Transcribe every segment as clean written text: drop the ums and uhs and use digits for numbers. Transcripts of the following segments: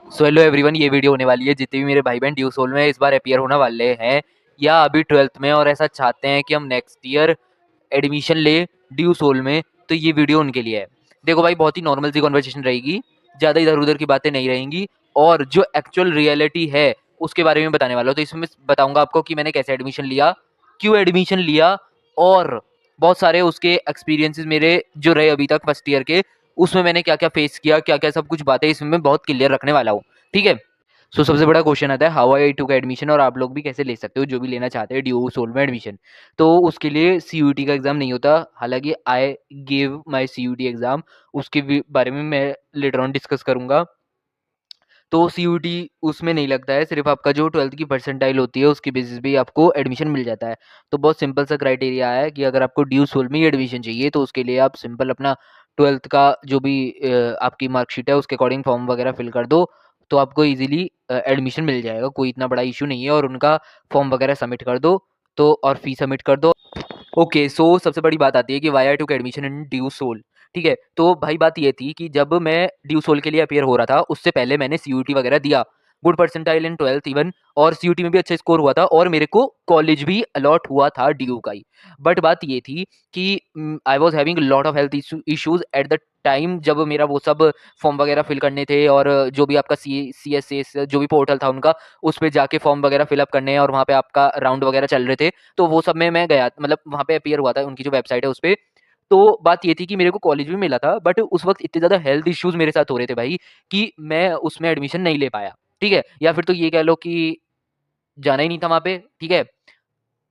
So hello everyone, ये video होने वाली है जितने भी मेरे भाई बहन ड्यू सोल में इस बार अपियर होने वाले हैं या अभी 12th में और ऐसा चाहते हैं कि हम नेक्स्ट ईयर एडमिशन ले ड्यू सोल में, तो ये वीडियो उनके लिए है। देखो भाई, बहुत ही नॉर्मल सी कॉन्वर्सेशन रहेगी, ज़्यादा इधर उधर की बातें नहीं रहेंगी और जो एक्चुअल रियलिटी है उसके बारे में बताने वाला हूँ। तो इसमें बताऊंगा आपको कि मैंने कैसे एडमिशन लिया, क्यों एडमिशन लिया, और बहुत सारे उसके एक्सपीरियंसेस मेरे जो रहे अभी तक फर्स्ट ईयर के, उसमें मैंने क्या क्या फेस किया, क्या क्या सब कुछ बातें इसमें मैं बहुत क्लियर रखने वाला हूँ। ठीक है। सबसे बड़ा क्वेश्चन आता है, हाउ आई टू का एडमिशन, और आप लोग भी कैसे ले सकते हो जो भी लेना चाहते हैं ड्यू सोल में एडमिशन। तो उसके लिए सीयूटी का एग्जाम नहीं होता, हालांकि I give my CUET exam, उसके बारे में मैं लेटर ऑन डिस्कस करूंगा। तो सीयूटी उसमें नहीं लगता है, सिर्फ आपका जो 12th की परसेंटाइल होती है उसकी बेसिस पे आपको एडमिशन मिल जाता है। तो बहुत सिंपल सा क्राइटेरिया है कि अगर आपको ड्यू सोल में ही एडमिशन चाहिए तो उसके लिए आप सिंपल अपना 12th का जो भी आपकी मार्कशीट है उसके अकॉर्डिंग फॉर्म वगैरह फिल कर दो, तो आपको इजीली एडमिशन मिल जाएगा। कोई इतना बड़ा इशू नहीं है, और उनका फॉर्म वगैरह सबमिट कर दो तो, और फी सबमिट कर दो। ओके, सो सबसे बड़ी बात आती है कि why I took admission in DU SOL. ठीक है, तो भाई बात ये थी कि जब मैं ड्यू सोल के लिए अपियर हो रहा था उससे पहले मैंने सीयूटी वगैरह दिया, गुड परसेंटाइल इन 12th इवन, और सीयूटी में भी अच्छा स्कोर हुआ था और मेरे को कॉलेज भी अलॉट हुआ था ड्यू का ही। बट बात ये थी कि I was having lot of health issues at the time, जब मेरा वो सब फॉर्म वगैरह फिल करने थे, और जो भी आपका सी एस एस जो भी पोर्टल था उनका, उस पर जाके फॉर्म वगैरह फिलअप करने हैं, और वहाँ पे आपका राउंड वगैरह चल रहे थे। तो वो सब में मैं गया, मतलब वहाँ पे अपीयर हुआ था, उनकी जो वेबसाइट है उस पे। तो बात ये थी कि मेरे को कॉलेज भी मिला था, बट उस वक़्त इतने ज़्यादा हेल्थ इश्यूज़ मेरे साथ हो रहे थे भाई, कि मैं उसमें एडमिशन नहीं ले पाया। ठीक है? या फिर तो ये कह लो कि जाना ही नहीं था वहाँ पे। ठीक है?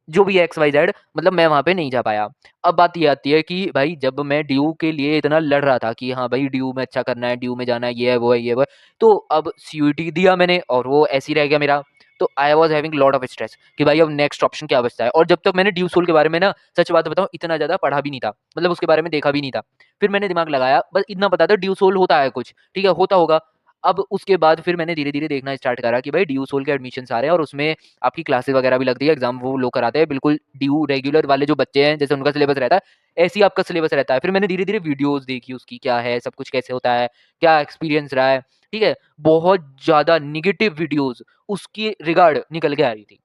जो भी है एक्स वाई जेड, मतलब मैं वहाँ पे नहीं जा पाया। अब बात ये आती है कि भाई जब मैं ड्यू के लिए इतना लड़ रहा था कि हाँ भाई ड्यू में अच्छा करना है, ड्यू में जाना है, ये है, वो है, ये वो है, तो अब सीयूटी दिया मैंने और वो ऐसे ही रह गया मेरा। तो I was having lot of stress कि भाई अब नेक्स्ट ऑप्शन क्या बचता है, और जब तक मैंने ड्यू सोल के बारे में ना, सच बात बताऊँ, इतना ज़्यादा पढ़ा भी नहीं था, मतलब उसके बारे में देखा भी नहीं था। फिर मैंने दिमाग लगाया, बस इतना पता था ड्यू सोल होता है कुछ, ठीक है, होता होगा। अब उसके बाद फिर मैंने धीरे-धीरे देखना स्टार्ट करा कि भाई ड्यू सोल के एडमिशन्स आ रहे हैं और उसमें आपकी क्लासेस वगैरह भी लगती है, एग्जाम वो लोग कराते हैं, बिल्कुल ड्यू रेगुलर वाले जो बच्चे हैं जैसे उनका सिलेबस रहता है, ऐसे ही आपका सिलेबस रहता है। फिर मैंने धीरे-धीरे वीडियोज़ देखी उसकी, क्या है, सब कुछ कैसे होता है, क्या एक्सपीरियंस रहा है, ठीक है? बहुत ज़्यादा नेगेटिव वीडियोज़ उसके रिगार्ड निकल के आ रही थी।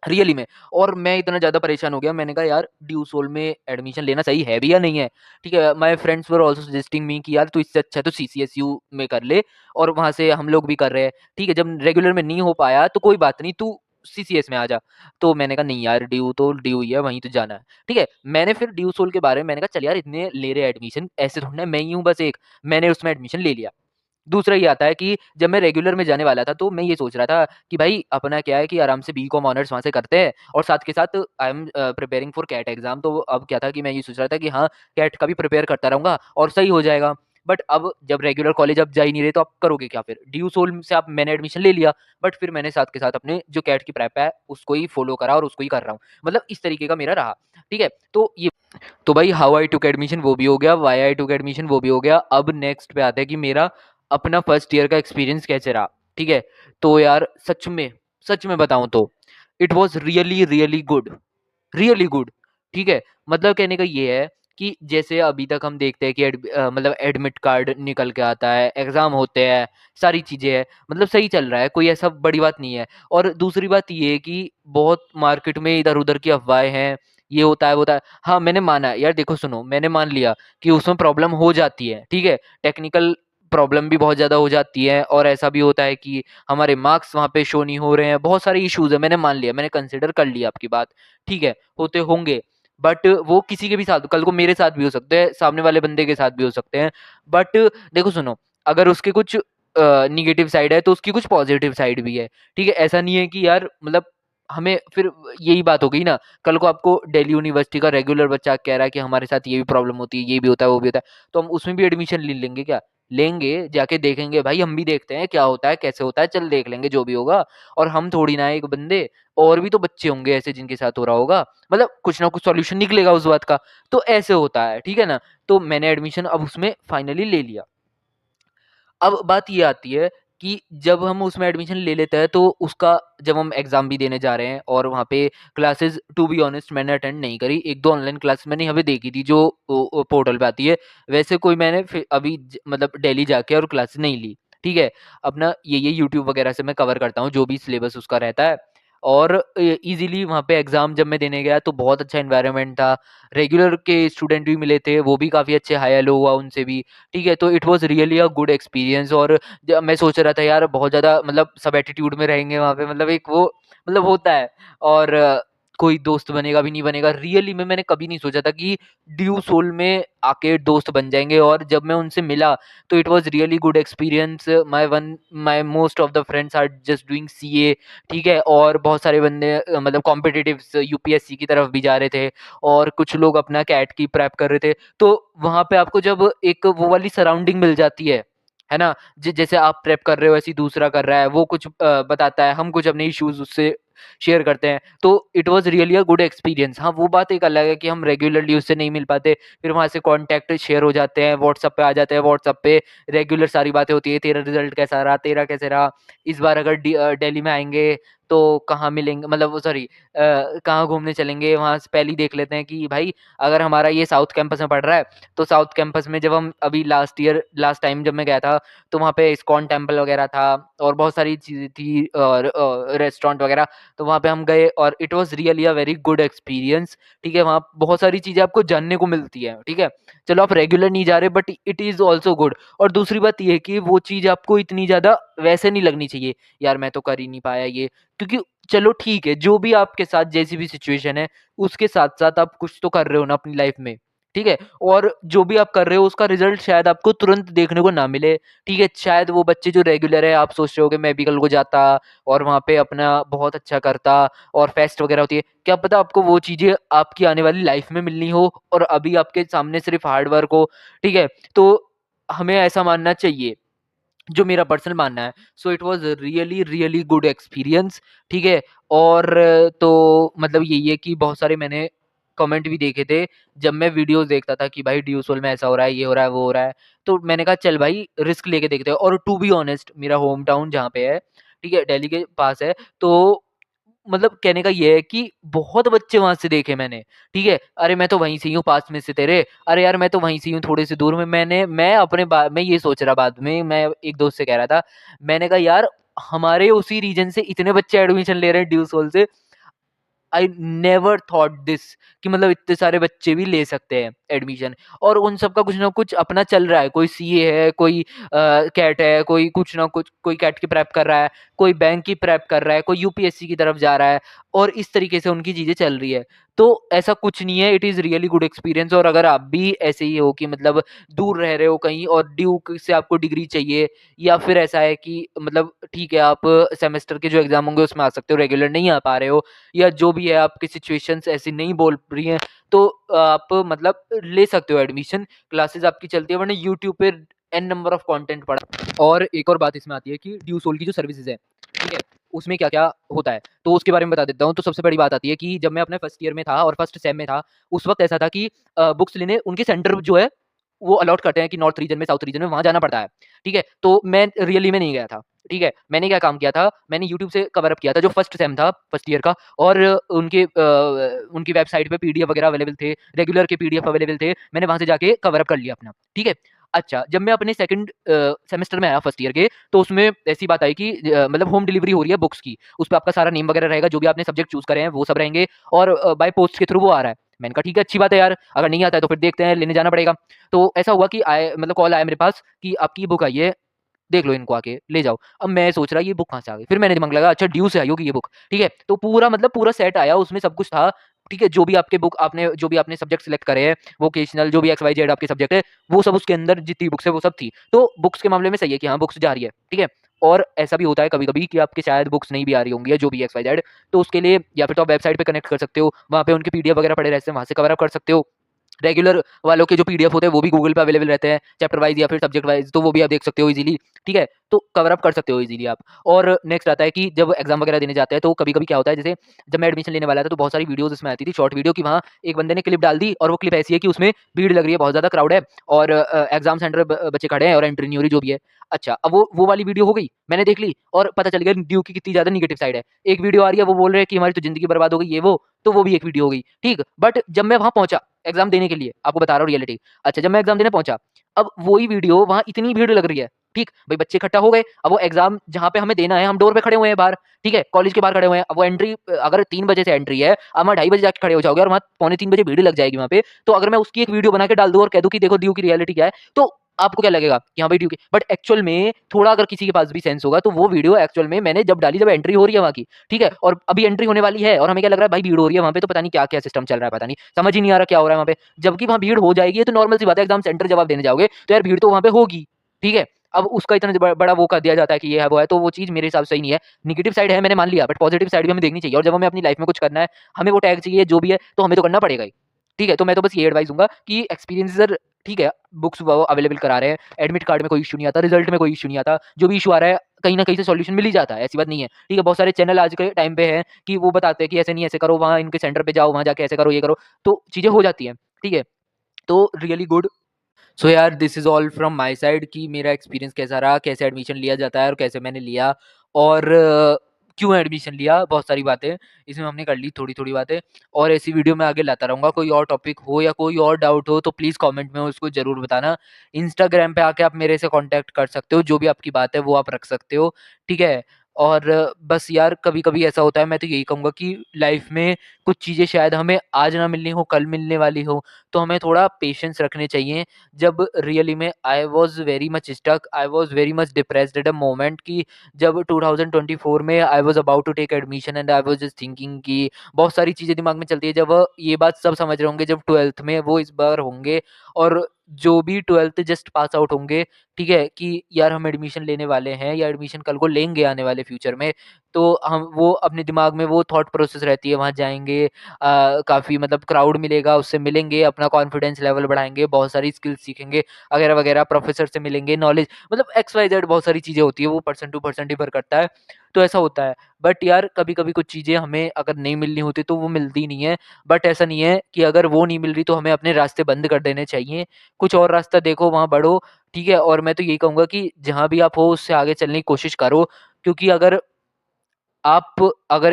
रियली में। और मैं इतना ज़्यादा परेशान हो गया, मैंने कहा यार ड्यू सोल में एडमिशन लेना सही है भी या नहीं है। ठीक है, my friends were also suggesting me कि यार तू इससे अच्छा तो सीसीएसयू में कर ले, और वहाँ से हम लोग भी कर रहे हैं। ठीक है, जब रेगुलर में नहीं हो पाया तो कोई बात नहीं, तू सीसीएस में आ जा। तो मैंने कहा नहीं यार, ड्यू तो ड्यू ही है, वहीं तो जाना है। ठीक है, मैंने फिर ड्यू सोल के बारे में मैंने कहा चल यार, इतने ले रहे हैं एडमिशन, ऐसे थोड़ी ना मैं ही हूँ बस एक। मैंने उसमें एडमिशन ले लिया। दूसरा ये आता है कि जब मैं रेगुलर में जाने वाला था तो मैं ये सोच रहा था कि भाई अपना क्या है कि आराम से बीकॉम ऑनर्स वहाँ से करते हैं, और साथ के साथ I am preparing for CAT exam. तो अब क्या था कि मैं ये सोच रहा था कि हाँ, कैट का भी प्रिपेयर करता रहूँगा और सही हो जाएगा। बट अब जब रेगुलर कॉलेज आप जा ही नहीं रहे तो आप करोगे क्या फिर? ड्यू सोल से आप मैंने एडमिशन ले लिया, बट फिर मैंने साथ के साथ अपने जो कैट की प्रेप है उसको ही फॉलो करा और उसको ही कर रहा हूँ। मतलब इस तरीके का मेरा रहा। ठीक है? तो भाई हाउ आई टुक एडमिशन वो भी हो गया, व्हाई आई टुक एडमिशन वो भी हो गया। अब नेक्स्ट पे आता है कि मेरा अपना फर्स्ट ईयर का एक्सपीरियंस कैसे रहा। ठीक है, तो यार सच में बताऊं तो it was really really good, really good. ठीक है, मतलब कहने का ये है कि जैसे अभी तक हम देखते हैं कि मतलब एडमिट कार्ड निकल के आता है, एग्जाम होते हैं, सारी चीजें हैं, मतलब सही चल रहा है, कोई ऐसा बड़ी बात नहीं है। और दूसरी बात ये है कि बहुत मार्केट में इधर उधर की अफवाहें हैं, ये होता है वो होता है। हाँ, मैंने माना यार, देखो सुनो, मैंने मान लिया कि उसमें प्रॉब्लम हो जाती है। ठीक है, टेक्निकल प्रॉब्लम भी बहुत ज़्यादा हो जाती है, और ऐसा भी होता है कि हमारे मार्क्स वहाँ पे शो नहीं हो रहे हैं, बहुत सारे इश्यूज है, मैंने मान लिया, मैंने कंसिडर कर लिया आपकी बात। ठीक है, होते होंगे, बट वो किसी के भी साथ, कल को मेरे साथ भी हो सकते हैं, सामने वाले बंदे के साथ भी हो सकते हैं। बट देखो सुनो, अगर उसके कुछ निगेटिव साइड है तो उसकी कुछ पॉजिटिव साइड भी है। ठीक है, ऐसा नहीं है कि यार, मतलब हमें फिर यही बात हो गई ना, कल को आपको दिल्ली यूनिवर्सिटी का रेगुलर बच्चा कह रहा है कि हमारे साथ ये भी प्रॉब्लम होती है, ये भी होता है, वो भी होता है, तो हम उसमें भी एडमिशन ले लेंगे क्या? लेंगे, जाके देखेंगे भाई, हम भी देखते हैं क्या होता है, कैसे होता है, चल देख लेंगे जो भी होगा। और हम थोड़ी ना एक बंदे, और भी तो बच्चे होंगे ऐसे जिनके साथ हो रहा होगा, मतलब कुछ ना कुछ सॉल्यूशन निकलेगा उस बात का। तो ऐसे होता है, ठीक है ना? तो मैंने एडमिशन अब उसमें फाइनली ले लिया। अब बात ये आती है कि जब हम उसमें एडमिशन ले लेते हैं तो उसका, जब हम एग्ज़ाम भी देने जा रहे हैं और वहाँ पे क्लासेस, टू बी ऑनेस्ट मैंने अटेंड नहीं करी। 1-2 ऑनलाइन क्लास मैंने यहाँ पे देखी थी जो पोर्टल पे आती है। वैसे कोई मैंने फिर अभी मतलब दिल्ली जाके और क्लासेस नहीं ली। ठीक है? अपना ये यूट्यूब वगैरह से मैं कवर करता हूँ, जो भी सिलेबस उसका रहता है। और ईज़िली वहाँ पे एग्ज़ाम जब मैं देने गया तो बहुत अच्छा एनवायरनमेंट था। रेगुलर के स्टूडेंट भी मिले थे, वो भी काफ़ी अच्छे, हाय हेलो हुआ उनसे भी, ठीक है? तो it was really a good experience. और ज मैं सोच रहा था यार बहुत ज़्यादा मतलब सब एटीट्यूड में रहेंगे वहाँ पे, मतलब एक वो मतलब होता है। और कोई दोस्त बनेगा भी नहीं बनेगा, रियली में मैंने कभी नहीं सोचा था कि ड्यू सोल में आके दोस्त बन जाएँगे। और जब मैं उनसे मिला तो it was really good experience. My most of the friends are just doing CA, ठीक है? और बहुत सारे बंदे मतलब कॉम्पिटिटिव्स यूपीएससी की तरफ भी जा रहे थे, और कुछ लोग अपना कैट की प्रेप कर रहे थे। तो वहाँ पे आपको जब एक वो वाली सराउंडिंग मिल जाती है ना? जैसे आप प्रेप कर रहे हो ऐसे ही दूसरा कर रहा है, वो कुछ बताता है, हम कुछ अपने इश्यूज़ उससे शेयर करते हैं, तो it was really a good experience. हाँ, वो बात एक अलग है कि हम रेगुलरली उससे नहीं मिल पाते, फिर वहाँ से कॉन्टैक्ट शेयर हो जाते हैं, व्हाट्सएप पे आ जाते हैं, व्हाट्सएप पे रेगुलर सारी बातें होती है, तेरा रिज़ल्ट कैसा रहा, तेरा कैसे रहा, इस बार अगर दिल्ली में आएँगे तो कहाँ मिलेंगे, मतलब वो सॉरी कहाँ घूमने चलेंगे, वहाँ से पहले ही देख लेते हैं कि भाई अगर हमारा ये साउथ कैंपस में पड़ रहा है, तो साउथ कैंपस में जब हम अभी लास्ट टाइम जब मैं गया था, तो वहाँ पे इस्कॉन टेम्पल वगैरह था और बहुत सारी चीज़ें थी, और रेस्टोरेंट वगैरह, तो वहाँ पे हम गए और it was really a very good experience, ठीक है? वहाँ बहुत सारी चीज़ें आपको जानने को मिलती हैं, ठीक है? चलो आप रेगुलर नहीं जा रहे, but it is also good. और दूसरी बात ये है कि वो चीज़ आपको इतनी ज़्यादा वैसे नहीं लगनी चाहिए, यार मैं तो कर ही नहीं पाया ये, क्योंकि चलो ठीक है, जो भी आपके साथ जैसी भी सिचुएशन है, उसके साथ-साथ आप कुछ तो कर रहे हो ना अपनी लाइफ़ में, ठीक है? और जो भी आप कर रहे हो उसका रिज़ल्ट शायद आपको तुरंत देखने को ना मिले, ठीक है? शायद वो बच्चे जो रेगुलर है, आप सोच रहे हो कि मैं भी कल को जाता और वहाँ पे अपना बहुत अच्छा करता, और फेस्ट वगैरह होती है, क्या पता आपको वो चीज़ें आपकी आने वाली लाइफ़ में मिलनी हो, और अभी आपके सामने सिर्फ़ हार्ड वर्क हो, ठीक है? तो हमें ऐसा मानना चाहिए, जो मेरा पर्सनल मानना है। So it was really, really good experience, ठीक है? और तो मतलब यही है कि बहुत सारे मैंने कमेंट भी देखे थे, जब मैं वीडियोज़ देखता था कि भाई ड्यूसोल में ऐसा हो रहा है, ये हो रहा है, वो हो रहा है। तो मैंने कहा चल भाई रिस्क लेके देखते हैं, और टू बी ऑनेस्ट मेरा होम टाउन जहाँ पे है, ठीक है? दिल्ली के पास है, तो मतलब कहने का ये है कि बहुत बच्चे वहाँ से देखे मैंने, ठीक है? अरे मैं तो वहीं से ही हूँ पास में से तेरे, अरे यार मैं तो वहीं से ही हूँ थोड़े से दूर में। मैं ये सोच रहा, बाद में मैं एक दोस्त से कह रहा था, मैंने कहा यार हमारे उसी रीजन से इतने बच्चे एडमिशन ले रहे हैं ड्यू सोल से, आई नेवर थॉट दिस, कि मतलब इतने सारे बच्चे भी ले सकते हैं एडमिशन, और उन सबका कुछ ना कुछ अपना चल रहा है, कोई सीए है, कोई कैट है, कोई कुछ ना कुछ, कोई कैट की प्रेप कर रहा है, कोई बैंक की प्रेप कर रहा है, कोई यूपीएससी की तरफ जा रहा है, और इस तरीके से उनकी चीज़ें चल रही है। तो ऐसा कुछ नहीं है, it is really good experience. और अगर आप भी ऐसे ही हो कि मतलब दूर रह रहे हो कहीं और ड्यूक से आपको डिग्री चाहिए, या फिर ऐसा है कि मतलब ठीक है आप सेमेस्टर के जो एग्ज़ाम होंगे उसमें आ सकते हो, रेगुलर नहीं आ पा रहे हो, या जो भी है आपकी सिचुएशंस ऐसी नहीं बोल रही हैं, तो आप मतलब ले सकते हो एडमिशन, क्लासेस आपकी चलती है, वरना यूट्यूब पे एन नंबर ऑफ कंटेंट पड़ा। और एक और बात इसमें आती है कि ड्यू सोल की जो सर्विसेज है, ठीक है, उसमें क्या क्या होता है, तो उसके बारे में बता देता हूँ। तो सबसे बड़ी बात आती है कि जब मैं अपने फर्स्ट ईयर में था और फर्स्ट सेम में था, उस वक्त ऐसा था कि बुक्स लेने उनके सेंटर जो है वो अलॉट करते हैं कि नॉर्थ रीजन में, साउथ रीजन में, वहाँ जाना पड़ता है, ठीक है? तो मैं रियली में नहीं गया था, ठीक है? मैंने क्या काम किया था, मैंने यूट्यूब से कवर अप किया था जो फर्स्ट सेम था, फर्स्ट ईयर का, और उनकी वेबसाइट पे पीडीएफ वगैरह अवेलेबल थे, रेगुलर के पीडीएफ अवेलेबल थे, मैंने वहाँ से जाके कवर अप कर लिया अपना, ठीक है? अच्छा, जब मैं अपने सेकंड सेमेस्टर में आया फर्स्ट ईयर के, तो उसमें ऐसी बात आई कि मतलब होम डिलीवरी हो रही है बुक्स की, उसपे आपका सारा नेम वगैरह रहेगा, जो भी आपने सब्जेक्ट चूज़ करे हैं वो सब रहेंगे, और बाय पोस्ट के थ्रू वो आ रहा है। मैंने कहा ठीक है, अच्छी बात है यार, अगर नहीं आता है तो फिर देखते हैं, लेने जाना पड़ेगा। तो ऐसा हुआ कि मतलब कॉल आया मेरे पास कि आपकी बुक आई है, देख लो इनको आके, ले जाओ। अब मैं सोच रहा ये बुक कहाँ से आ गई? फिर मैंने दिमाग लगाया, अच्छा ड्यू से आई होगी ये बुक, ठीक है? तो पूरा मतलब पूरा सेट आया, उसमें सब कुछ था, ठीक है? जो भी आपने सब्जेक्ट सिलेक्ट करे हैं, वोकेशनल जो भी एक्स, वाई, जेड आपके सब्जेक्ट है, वो सब उसके अंदर जितनी बुक्स है वो सब थी। तो बुक्स के मामले में सही है कि हाँ, बुक्स जा रही है, ठीक है? और ऐसा भी होता है कभी-कभी कि आपके शायद बुक्स नहीं भी आ रही होंगी, या जो भी एक्स, वाई, जेड, तो उसके लिए या फिर तो आप वेबसाइट पे कनेक्ट कर सकते हो, वहाँ पे उनके पीडीएफ वगैरह पड़े रहते हैं, वहाँ से कवर अप कर सकते हो। रेगुलर वालों के जो पीडीएफ होते हैं वो भी गूगल पे अवेलेबल रहते हैं, चैप्टर वाइज़ या फिर सब्जेक्ट वाइज़, तो वो भी आप देख सकते हो इज़िली, ठीक है? तो कवर अप कर सकते हो इज़िली आप। और नेक्स्ट आता है कि जब एग्ज़ाम वगैरह देने जाते हैं तो कभी-कभी क्या होता है, जैसे जब मैं एडमिशन लेने वाला था तो बहुत सारी वीडियोज़ इसमें आती थी, शॉर्ट वीडियो, कि वहाँ एक बंदे ने क्लिप डाल दी, और वो क्लिप ऐसी है कि उसमें भीड़ लग रही है, बहुत ज़्यादा क्राउड है, और एग्ज़ाम सेंटर बच्चे खड़े हैं और एंट्री नहीं हो रही, जो भी है। अच्छा, अब वो वाली वीडियो हो गई, मैंने देख ली और पता चल गया ड्यू की कितनी ज़्यादा नेगेटिव साइड है। एक वीडियो आ रही है, वो बोल रहे हैं कि हमारी तो ज़िंदगी बर्बाद हो गई, ये वो, तो वो भी एक वीडियो हो गई, ठीक? बट जब मैं वहाँ पहुँचा एग्ज़ाम देने के लिए, आपको बता रहा हूँ रियलिटी। अच्छा, जब मैं एग्ज़ाम देने पहुँचा, अब वही वीडियो वहाँ इतनी भीड़ लग रही है, ठीक, भाई बच्चे इकट्ठा हो गए, अब वो एग्जाम जहाँ पे हमें देना है, हम डोर पे खड़े हुए हैं बाहर, ठीक है, कॉलेज के बाहर खड़े हुए हैं। अब वो एंट्री अगर 3 बजे से एंट्री है, अब वहाँ 2:30 बजे जाके खड़े हो जाओगे और वहाँ पौने 3 बजे भीड़ लग जाएगी वहाँ पे, तो अगर मैं उसकी एक वीडियो बना के डाल दूँ और कह दूँ कि देखो ड्यू की रियलिटी क्या है, तो आपको क्या लगेगा कि हाँ भाई ड्यू की, बट एक्चुअल में थोड़ा अगर किसी के पास भी सेंस होगा तो वो वीडियो एक्चुअल में मैंने जब डाली, जब एंट्री हो रही है वहाँ की, ठीक है, और अभी एंट्री होने वाली है और हमें क्या लग रहा है भाई भीड़ हो रही है वहाँ पे, तो पता नहीं क्या-क्या सिस्टम चल रहा है, पता नहीं, समझ ही नहीं आ रहा क्या हो रहा है वहाँ पे। जबकि वहाँ भीड़ हो जाएगी, तो नॉर्मल सी बात है, एग्जाम सेंटर जब आप देने जाओगे, तो यार भीड़ तो वहाँ पे होगी, ठीक है। अब उसका इतना बड़ा वो कर दिया जाता है कि ये है, वो है, तो वो चीज़ मेरे हिसाब से सही नहीं है। नेगेटिव साइड है मैंने मान लिया, बट पॉजिटिव साइड भी हमें देखनी चाहिए, और जब हमें अपनी लाइफ में कुछ करना है, हमें वो टैग चाहिए जो भी है, तो हमें तो करना पड़ेगा ही। ठीक है, तो मैं तो बस ये एडवाइस दूँगा कि एक्सपीरियंसर ठीक है, बुक्स वो अवेलेबल करा रहे हैं, एडमिट कार्ड में कोई इश्यू नहीं आता, रिजल्ट में कोई इश्यू नहीं आता, जो भी इश्यू आ रहा है कहीं न कहीं से सॉल्यूशन मिल ही जाता है, ऐसी बात नहीं है। ठीक है, बहुत सारे चैनल आज के टाइम पे हैं कि वो बताते हैं कि ऐसे नहीं ऐसे करो, वहाँ इनके सेंटर पे जाओ, वहाँ जाके ऐसे करो, ये करो, तो चीज़ें हो जाती हैं। ठीक है, तो रियली गुड। सो यार this is all from my side कि मेरा एक्सपीरियंस कैसा रहा, कैसे एडमिशन लिया जाता है और कैसे मैंने लिया, और क्यों एडमिशन लिया, बहुत सारी बातें इसमें हमने कर ली, थोड़ी-थोड़ी बातें, और ऐसी वीडियो मैं आगे लाता रहूँगा। कोई और टॉपिक हो या कोई और डाउट हो तो प्लीज़ कमेंट में उसको ज़रूर बताना। इंस्टाग्राम पे आके आप मेरे से कॉन्टैक्ट कर सकते हो, जो भी आपकी बात है वो आप रख सकते हो, ठीक है? और बस यार कभी-कभी ऐसा होता है, मैं तो यही कहूँगा कि लाइफ़ में कुछ चीज़ें शायद हमें आज ना मिलनी हो, कल मिलने वाली हो, तो हमें थोड़ा पेशेंस रखने चाहिए। जब रियली में I was very much stuck, I was very much depressed at a moment कि जब 2024 में I was about to take admission and I was just thinking कि बहुत सारी चीज़ें दिमाग में चलती है। जब ये बात सब समझ रहे होंगे, जब 12th में वो इस बार होंगे और जो भी 12th जस्ट पास आउट होंगे, ठीक है, कि यार हम एडमिशन लेने वाले हैं या एडमिशन कल को लेंगे आने वाले फ्यूचर में, तो हम वो अपने दिमाग में वो थॉट प्रोसेस रहती है, वहाँ जाएँगे, काफ़ी मतलब क्राउड मिलेगा, उससे मिलेंगे, अपना कॉन्फिडेंस लेवल बढ़ाएँगे, बहुत सारी स्किल्स सीखेंगे वगैरह-वगैरह, प्रोफ़ेसर से मिलेंगे, नॉलेज मतलब एक्स, वाई, ज़ेड बहुत सारी चीज़ें होती है, वो पर्सन टू पर्सन डिफ़र करता है, तो ऐसा होता है। बट यार कभी-कभी कुछ चीज़ें हमें अगर नहीं मिलनी होती तो वो मिलती नहीं है, बट ऐसा नहीं है कि अगर वो नहीं मिल रही तो हमें अपने रास्ते बंद कर देने चाहिए, कुछ और रास्ता देखो, वहाँ बढ़ो, ठीक है? और मैं तो यही कहूँगा कि जहाँ भी आप हो उससे आगे चलने की कोशिश करो, क्योंकि अगर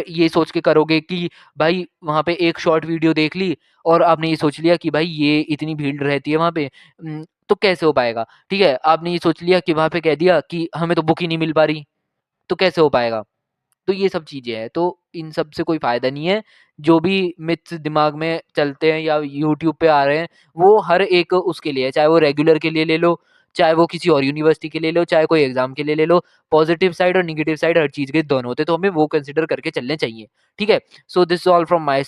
ये सोच के करोगे कि भाई वहाँ पे एक शॉर्ट वीडियो देख ली और आपने ये सोच लिया कि भाई ये इतनी भीड़ रहती है वहाँ पे, तो कैसे हो पाएगा? ठीक है? आपने ये सोच लिया कि वहाँ पे कह दिया कि हमें तो बुक ही नहीं मिल पा रही, तो कैसे हो पाएगा? तो ये सब चीज़ें हैं, तो इन सब से कोई फ़ायदा नहीं है। जो भी मिथ्स दिमाग में चलते हैं या यूट्यूब पे आ रहे हैं, वो हर एक उसके लिए है, चाहे वो रेगुलर के लिए ले लो, चाहे वो किसी और यूनिवर्सिटी के लिए लो, चाहे कोई एग्ज़ाम के लिए ले लो। पॉज़िटिव साइड और नेगेटिव साइड हर चीज़ के दोनों होते हैं, तो हमें वो कंसिडर करके चलने चाहिए। ठीक है? So this is all from my